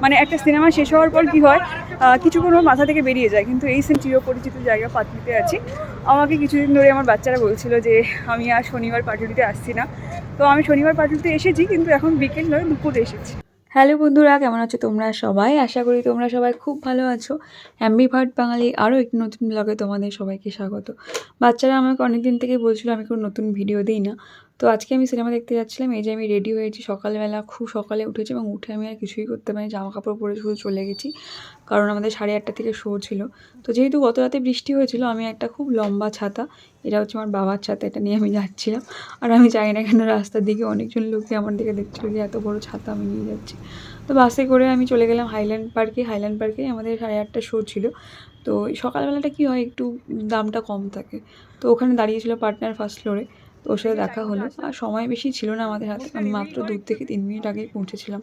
মানে একটা সিনেমা শেষ হওয়ার পর কী হয়, কিছুক্ষণ ওর মাথা থেকে বেরিয়ে যায়। কিন্তু এই সিন চিরপরিচিত জায়গা পাটুলিতে আছি। আমাকে কিছুদিন ধরে আমার বাচ্চারা বলছিল যে আমি আর শনিবার পাটুলিতে আসছি না। তো আমি শনিবার পাটুলিতে এসেছি, কিন্তু এখন বিকেল নয়, দুপুরে এসেছি। হ্যালো বন্ধুরা, কেমন আছো তোমরা সবাই? আশা করি তোমরা সবাই খুব ভালো আছো। অ্যাম্বিভার্ট বাঙালি আরও একটি নতুন ব্লগে তোমাদের সবাইকে স্বাগত। বাচ্চারা আমাকে অনেকদিন থেকেই বলছিল আমি কোনো নতুন ভিডিও দিই না। তো আজকে আমি সিনেমা দেখতে যাচ্ছিলাম। এই যে আমি রেডি হয়েছি, সকালবেলা খুব সকালে উঠেছি এবং উঠে আমি আর কিছুই করতে পারিনি, জামা কাপড় পরে শুধু চলে গেছি, কারণ আমাদের 8:30 থেকে শো ছিল। তো যেহেতু গত রাতে বৃষ্টি হয়েছিল, আমি একটা খুব লম্বা ছাতা, এটা হচ্ছে আমার বাবার ছাতা, এটা নিয়ে আমি যাচ্ছিলাম। আর আমি জানি না কেন রাস্তার দিকে অনেকজন লোকই আমার দিকে দেখছিল যে এত বড় ছাতা আমি নিয়ে যাচ্ছি। তো বাসে করে আমি চলে গেলাম হাইল্যান্ড পার্কে। হাইল্যান্ড পার্কে আমাদের 8:30 শো ছিল। তো সকালবেলাটা কী হয়, একটু দামটা কম থাকে। তো ওখানে দাঁড়িয়েছিল পার্টনার ফার্স্ট ফ্লোরে। তো ওর সাথে দেখা হলো। আর সময় বেশি ছিল না আমাদের হাতে, আমি মাত্র 2 থেকে 3 মিনিট আগেই পৌঁছেছিলাম।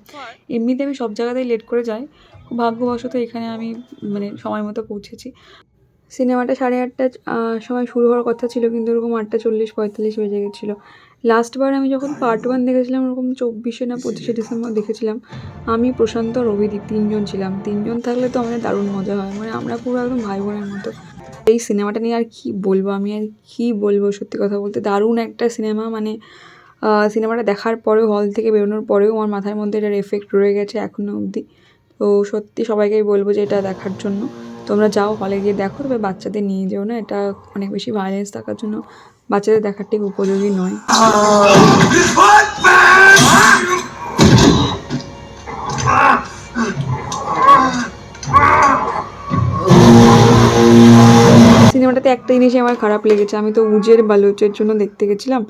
এমনিতে আমি সব জায়গাতেই লেট করে যাই, খুব ভাগ্যবশত এখানে আমি মানে সময় মতো পৌঁছেছি। সিনেমাটা 8:30টার সময় শুরু হওয়ার কথা ছিল, কিন্তু ওরকম 8:40-45 বেজে গেছিলো। লাস্টবার আমি যখন পার্ট 1 দেখেছিলাম, ওরকম 24 না 25 ডিসেম্বর দেখেছিলাম। আমি, প্রশান্ত আর অভিদীপ 3 জন ছিলাম। 3 জন থাকলে তো আমাদের দারুণ মজা হয়, মানে আমরা পুরো একদম ভাই বোনের মতো। এই সিনেমাটা নিয়ে আর কী বলবো, আমি আর কী বলবো, সত্যি কথা বলতে দারুণ একটা সিনেমা। মানে সিনেমাটা দেখার পরেও, হল থেকে বেরোনোর পরেও আমার মাথার মধ্যে এটার এফেক্ট রয়ে গেছে এখনও অবধি। তো সত্যি সবাইকেই বলবো যে এটা দেখার জন্য তোমরা যাও, হলে গিয়ে দেখো, তবে বাচ্চাদের নিয়ে যেও না, এটা অনেক বেশি ভায়োলেন্স থাকার জন্য বাচ্চাদের দেখার ঠিক উপযোগী নয়। সিনেমাটাতে একটা জিনিসই আমার খারাপ লেগেছে, আমি তো উজের বালুচের জন্য দেখতে গেছিলাম,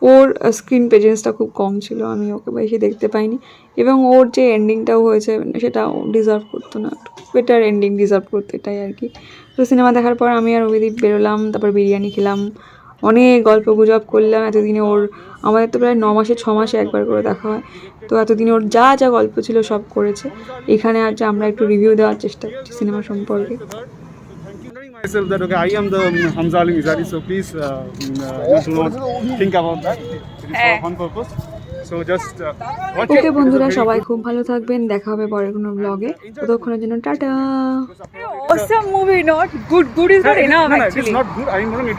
ওর স্ক্রিন প্রেজেন্সটা খুব কম ছিল, আমি ওকে বেশি দেখতে পাইনি। এবং ওর যে এন্ডিংটাও হয়েছে সেটাও ডিজার্ভ করতো না, বেটার এন্ডিং ডিজার্ভ করতো, এটাই আর কি। তো সিনেমা দেখার পর আমি আর অভিদীপ বেরোলাম, তারপর বিরিয়ানি খেলাম, অনেক গল্প গুজব করলাম। এতদিনে ওর, আমাদের তো প্রায় 9 মাসে 6 মাসে একবার করে দেখা হয়, তো এতদিনে ওর যা যা গল্প ছিল সব করেছে। এখানে আজ আমরা একটু রিভিউ দেওয়ার চেষ্টা করছি সিনেমা সম্পর্কে। Myself that okay, I am the Hamza Ali Mizari, so please do not think about that. It is for fun purpose. So just watch it. ওকে বন্ধুরা, সবাই খুব ভালো থাকবেন, দেখা হবে পরের কোনো ব্লগে। ততক্ষণের জন্য tata. Awesome movie, not good. Good is not enough actually. It is not good. I mean, it is